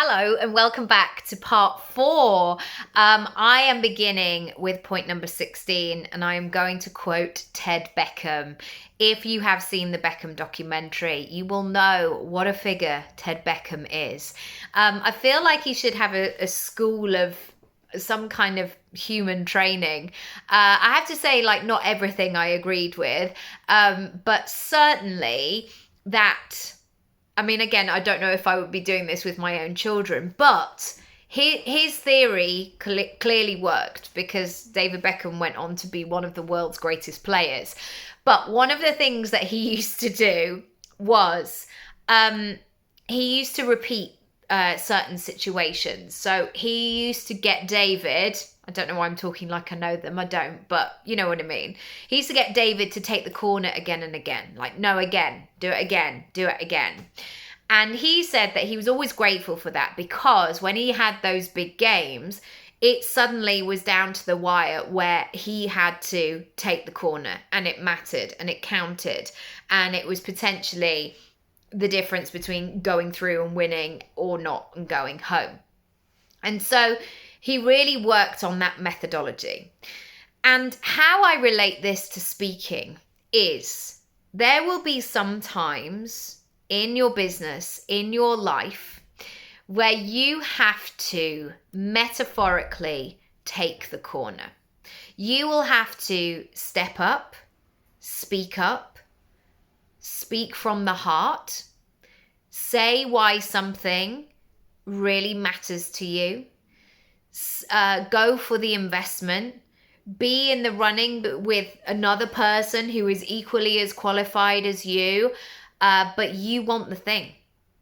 Hello and welcome back to part 4. I am beginning with point number 16 and I am going to quote Ted Beckham. If you have seen the Beckham documentary, you will know what a figure Ted Beckham is. I feel like he should have a school of some kind of human training. I have to say, like, not everything I agreed with, but certainly that... I mean, again, I don't know if I would be doing this with my own children, but his theory clearly worked because David Beckham went on to be one of the world's greatest players. But one of the things that he used to do was he used to repeat certain situations. So he used to get David... I don't know why I'm talking like I know them. I don't, but you know what I mean. He used to get David to take the corner again and again. Like, no, again, do it again, do it again. And he said that he was always grateful for that because when he had those big games, it suddenly was down to the wire where he had to take the corner and it mattered and it counted. And it was potentially the difference between going through and winning or not and going home. And so he really worked on that methodology. And how I relate this to speaking is there will be some times in your business, in your life, where you have to metaphorically take the corner. You will have to step up, speak from the heart, say why something really matters to you. Go for the investment, be in the running with another person who is equally as qualified as you, but you want the thing,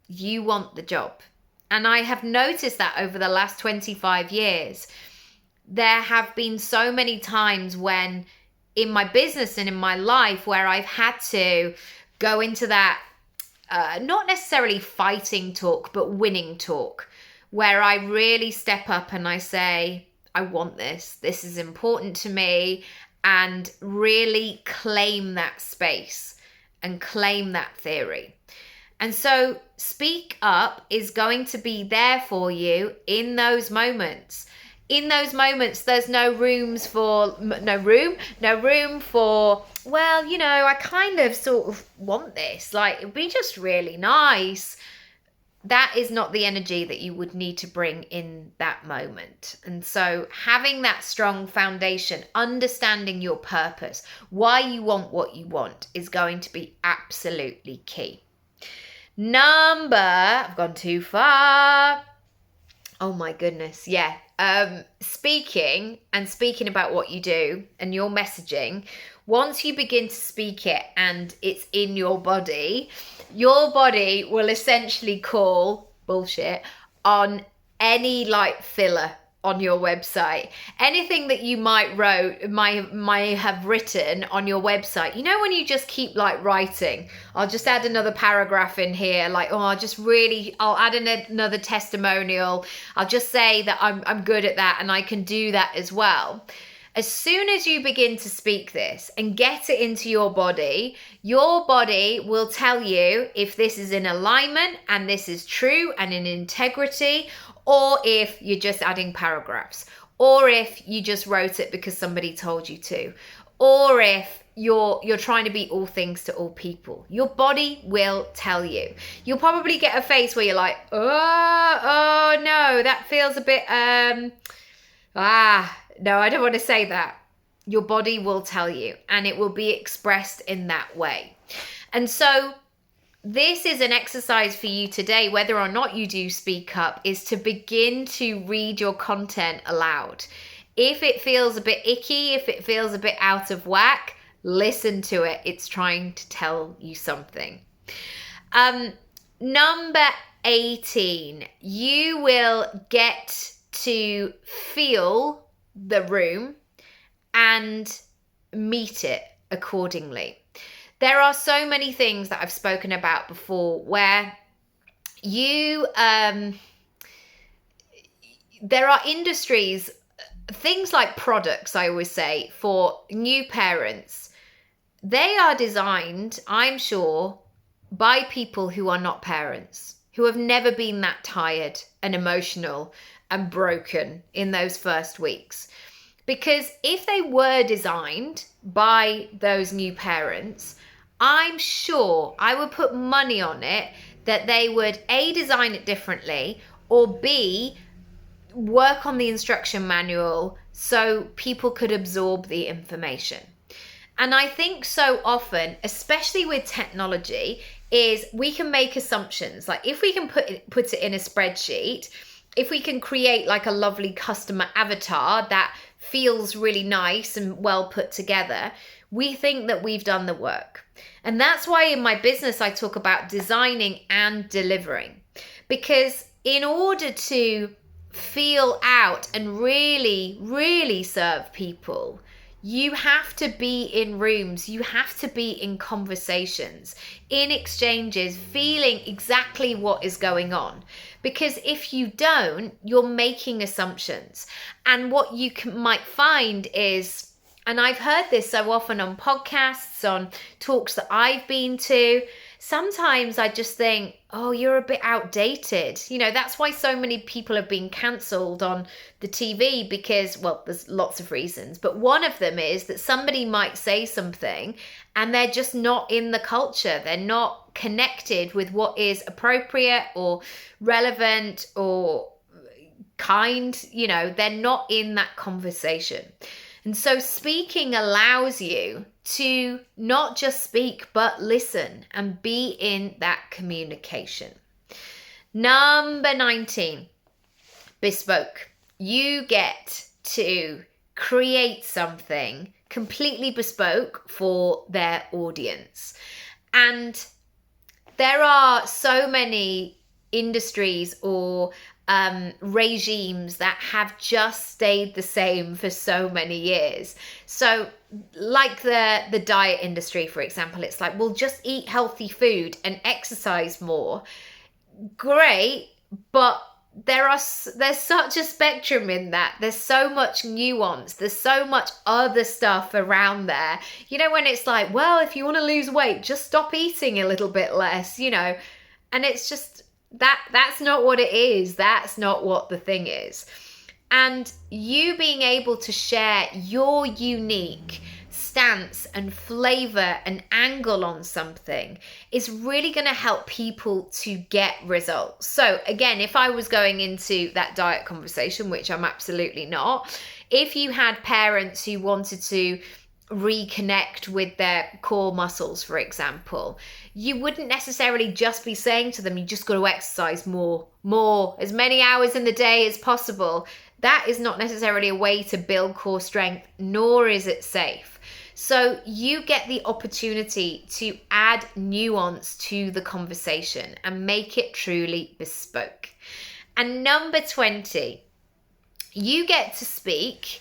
you want the job. And I have noticed that over the last 25 years, there have been so many times when in my business and in my life where I've had to go into that, not necessarily fighting talk, but winning talk, where I really step up and I say, I want this is important to me, and really claim that space and claim that theory. And so speak up is going to be there for you in those moments. In those moments, there's no room for, well, you know, I kind of sort of want this. Like, it'd be just really nice. That is not the energy that you would need to bring in that moment. And so having that strong foundation, understanding your purpose, why you want what you want, is going to be absolutely key. I've gone too far. Oh my goodness. Yeah. Speaking about what you do and your messaging, once you begin to speak it and it's in your body will essentially call bullshit on any like filler on your website. Anything that you might have written on your website. You know, when you just keep like writing, I'll just add another paragraph in here, like, oh, I'll add another testimonial. I'll just say that I'm good at that and I can do that as well. As soon as you begin to speak this and get it into your body will tell you if this is in alignment and this is true and in integrity, or if you're just adding paragraphs, or if you just wrote it because somebody told you to, or if you're trying to be all things to all people. Your body will tell you. You'll probably get a face where you're like, oh no, that feels a bit, no, I don't want to say that. Your body will tell you, and it will be expressed in that way. And so this is an exercise for you today, whether or not you do speak up, is to begin to read your content aloud. If it feels a bit icky, if it feels a bit out of whack, listen to it. It's trying to tell you something. Number 18, you will get to feel the room and meet it accordingly. There are so many things that I've spoken about before where there are industries, things like products, I always say, for new parents. They are designed, I'm sure, by people who are not parents, who have never been that tired and emotional and broken in those first weeks. Because if they were designed by those new parents, I'm sure, I would put money on it, that they would A, design it differently, or B, work on the instruction manual so people could absorb the information. And I think so often, especially with technology, is we can make assumptions. Like if we can put it in a spreadsheet, if we can create like a lovely customer avatar that feels really nice and well put together, we think that we've done the work. And that's why in my business, I talk about designing and delivering. Because in order to feel out and really, really serve people, you have to be in rooms, you have to be in conversations, in exchanges, feeling exactly what is going on. Because if you don't, you're making assumptions. And what you might find is, and I've heard this so often on podcasts, on talks that I've been to, sometimes I just think, oh, you're a bit outdated. You know, that's why so many people have been cancelled on the TV because, well, there's lots of reasons. But one of them is that somebody might say something and they're just not in the culture. They're not connected with what is appropriate or relevant or kind. You know, they're not in that conversation. And so speaking allows you to not just speak, but listen and be in that communication. Number 19, bespoke. You get to create something completely bespoke for their audience. And there are so many industries or regimes that have just stayed the same for so many years. So like the diet industry, for example, it's like, well, just eat healthy food and exercise more. Great, but there's such a spectrum in that. There's so much nuance. There's so much other stuff around there. You know, when it's like, well, if you want to lose weight, just stop eating a little bit less, you know, and it's just, that's not what it is. That's not what the thing is. And you being able to share your unique stance and flavor and angle on something is really going to help people to get results. So again, if I was going into that diet conversation, which I'm absolutely not, if you had parents who wanted to reconnect with their core muscles, for example, you wouldn't necessarily just be saying to them, you just got to exercise more, as many hours in the day as possible. That is not necessarily a way to build core strength, nor is it safe. So you get the opportunity to add nuance to the conversation and make it truly bespoke. And number 20, you get to speak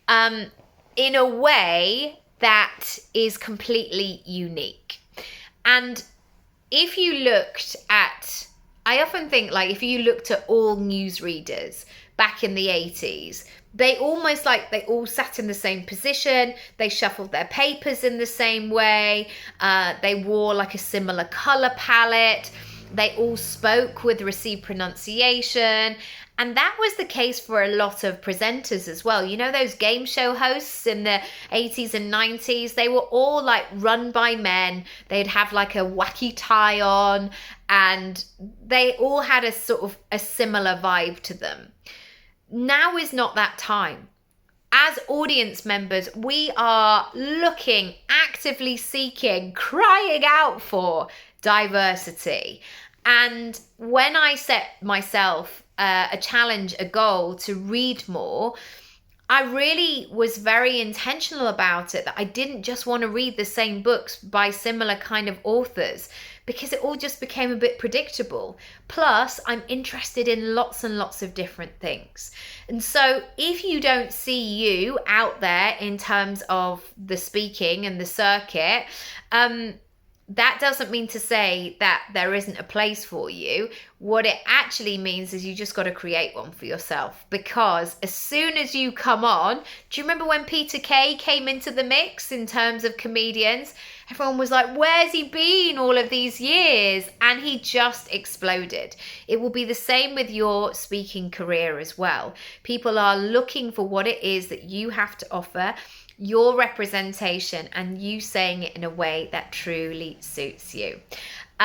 in a way that is completely unique. And if you looked at, I often think like if you looked at all newsreaders back in the 80s, they almost like they all sat in the same position, they shuffled their papers in the same way, they wore like a similar color palette, they all spoke with received pronunciation. And that was the case for a lot of presenters as well. You know, those game show hosts in the 80s and 90s, they were all like run by men. They'd have like a wacky tie on and they all had a sort of a similar vibe to them. Now is not that time. As audience members, we are looking, actively seeking, crying out for diversity. And when I set myself a challenge, a goal to read more, I really was very intentional about it, that I didn't just want to read the same books by similar kind of authors because it all just became a bit predictable. Plus, I'm interested in lots and lots of different things. And so if you don't see you out there in terms of the speaking and the circuit, that doesn't mean to say that there isn't a place for you. What it actually means is you just got to create one for yourself, because as soon as you come on, do you remember when Peter Kay came into the mix in terms of comedians? Everyone was like, where's he been all of these years? And he just exploded. It will be the same with your speaking career as well. People are looking for what it is that you have to offer, your representation, and you saying it in a way that truly suits you.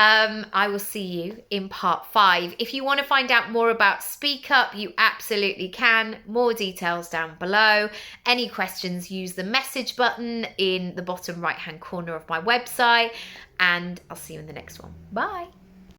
I will see you in part 5. If you want to find out more about Speak Up, you absolutely can. More details down below. Any questions, use the message button in the bottom right hand corner of my website, and I'll see you in the next one. Bye.